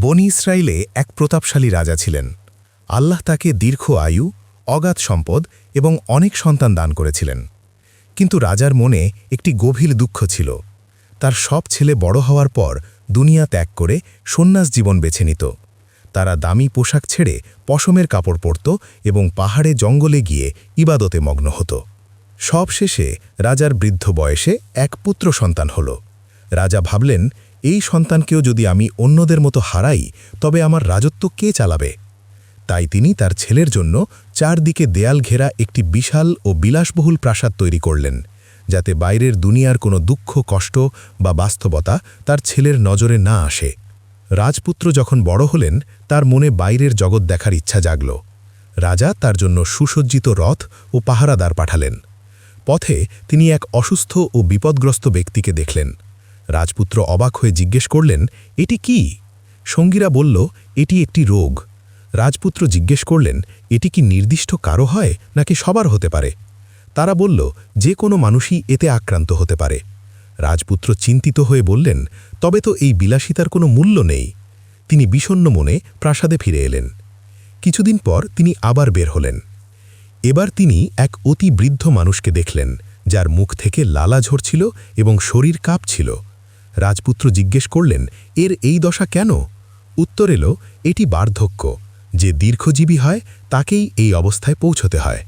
বনি ইসরায়েলে এক প্রতাপশালী রাজা ছিলেন। আল্লাহ তাকে দীর্ঘ আয়ু, অগাধ সম্পদ এবং অনেক সন্তান দান করেছিলেন। কিন্তু রাজার মনে একটি গভীর দুঃখ ছিল। তার সব ছেলে বড় হওয়ার পর দুনিয়া ত্যাগ করে সন্ন্যাস জীবন বেছে নিত। তারা দামি পোশাক ছেড়ে পশমের কাপড় পরত এবং পাহাড়ে জঙ্গলে গিয়ে ইবাদতে মগ্ন হতো। সবশেষে রাজার বৃদ্ধ বয়সে এক পুত্র সন্তান হল। রাজা ভাবলেন, এই সন্তানকেও যদি আমি অন্যদের মতো হারাই তবে আমার রাজত্ব কে চালাবে। তাই তিনি তার ছেলের জন্য চারদিকে দেয়াল ঘেরা একটি বিশাল ও বিলাসবহুল প্রাসাদ তৈরি করলেন, যাতে বাইরের দুনিয়ার কোনো দুঃখ, কষ্ট বা বাস্তবতা তার ছেলের নজরে না আসে। রাজপুত্র যখন বড় হলেন তার মনে বাইরের জগৎ দেখার ইচ্ছা জাগল। রাজা তার জন্য সুসজ্জিত রথ ও পাহারাদার পাঠালেন। পথে তিনি এক অসুস্থ ও বিপদগ্রস্ত ব্যক্তিকে দেখলেন। রাজপুত্র অবাক হয়ে জিজ্ঞেস করলেন, এটি কি? সঙ্গীরা বলল, এটি একটি রোগ। রাজপুত্র জিজ্ঞেস করলেন, এটি কি নির্দিষ্ট কারো হয় নাকি সবার হতে পারে? তারা বলল, যে কোনো মানুষই এতে আক্রান্ত হতে পারে। রাজপুত্র চিন্তিত হয়ে বললেন, তবে তো এই বিলাসিতার কোনো মূল্য নেই। তিনি বিষণ্ণ মনে প্রাসাদে ফিরে এলেন। কিছুদিন পর তিনি আবার বের হলেন। এবার তিনি এক অতি বৃদ্ধ মানুষকে দেখলেন, যার মুখ থেকে লালা ঝরছিল এবং শরীর কাঁপছিল। রাজপুত্র জিজ্ঞেস করলেন, এর এই দশা কেন? উত্তর এলো, এটি বার্ধক্য। যে দীর্ঘজীবী হয় তাকেই এই অবস্থায় পৌঁছতে হয়।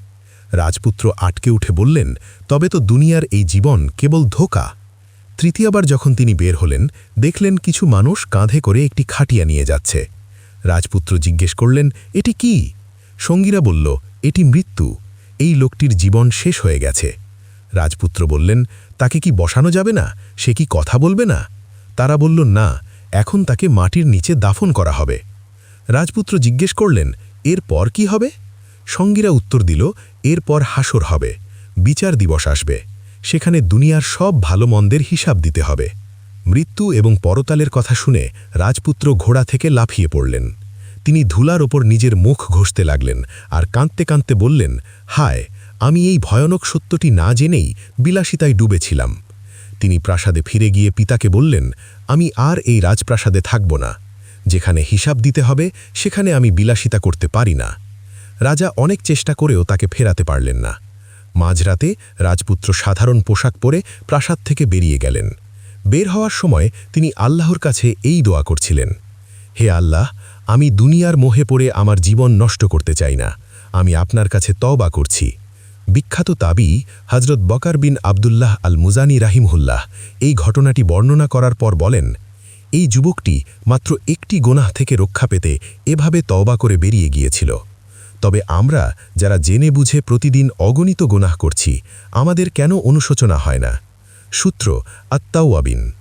রাজপুত্র আটকে উঠে বললেন, তবে তো দুনিয়ার এই জীবন কেবল ধোঁকা। তৃতীয়বার যখন তিনি বের হলেন দেখলেন কিছু মানুষ কাঁধে করে একটি খাটিয়া নিয়ে যাচ্ছে। রাজপুত্র জিজ্ঞেস করলেন, এটি কি? সঙ্গীরা বলল, এটি মৃত্যু। এই লোকটির জীবন শেষ হয়ে গেছে। রাজপুত্র বললেন, তাকে কি বসানো যাবে না? সে কি কথা বলবে না? তারা বলল, না, এখন তাকে মাটির নিচে দাফন করা হবে। রাজপুত্র জিজ্ঞেস করলেন, এরপর কি হবে? সঙ্গীরা উত্তর দিল, এরপর হাসর হবে, বিচার দিবস আসবে। সেখানে দুনিয়ার সব ভালো মন্দের হিসাব দিতে হবে। মৃত্যু এবং পরতালের কথা শুনে রাজপুত্র ঘোড়া থেকে লাফিয়ে পড়লেন। তিনি ধুলার ওপর নিজের মুখ ঘষতে লাগলেন আর কাঁদতে কাঁদতে বললেন, হায়, আমি এই ভয়ানক সত্যটি না জেনেই বিলাসিতায় ডুবেছিলাম। তিনি প্রাসাদে ফিরে গিয়ে পিতাকে বললেন, আমি আর এই রাজপ্রাসাদে থাকব না। যেখানে হিসাব দিতে হবে সেখানে আমি বিলাসিতা করতে পারি না। রাজা অনেক চেষ্টা করেও তাকে ফেরাতে পারলেন না। মাঝরাতে রাজপুত্র সাধারণ পোশাক পরে প্রাসাদ থেকে বেরিয়ে গেলেন। বের হওয়ার সময় তিনি আল্লাহর কাছে এই দোয়া করছিলেন, হে আল্লাহ, আমি দুনিয়ার মোহে পড়ে আমার জীবন নষ্ট করতে চাই না। আমি আপনার কাছে তওবা করছি। বিখ্যাত তাবী হযরত বকর বিন আবদুল্লাহ আল মুজানি রাহিমহুল্লাহ এই ঘটনাটি বর্ণনা করার পর বলেন, এই যুবকটি মাত্র একটি গুনাহ থেকে রক্ষা পেতে এভাবে তওবা করে বেরিয়ে গিয়েছিল। তবে আমরা যারা জেনে বুঝে প্রতিদিন অগণিত গুনাহ করছি, আমাদের কেন অনুশোচনা হয় না? সূত্র আত-তাওয়াবিন।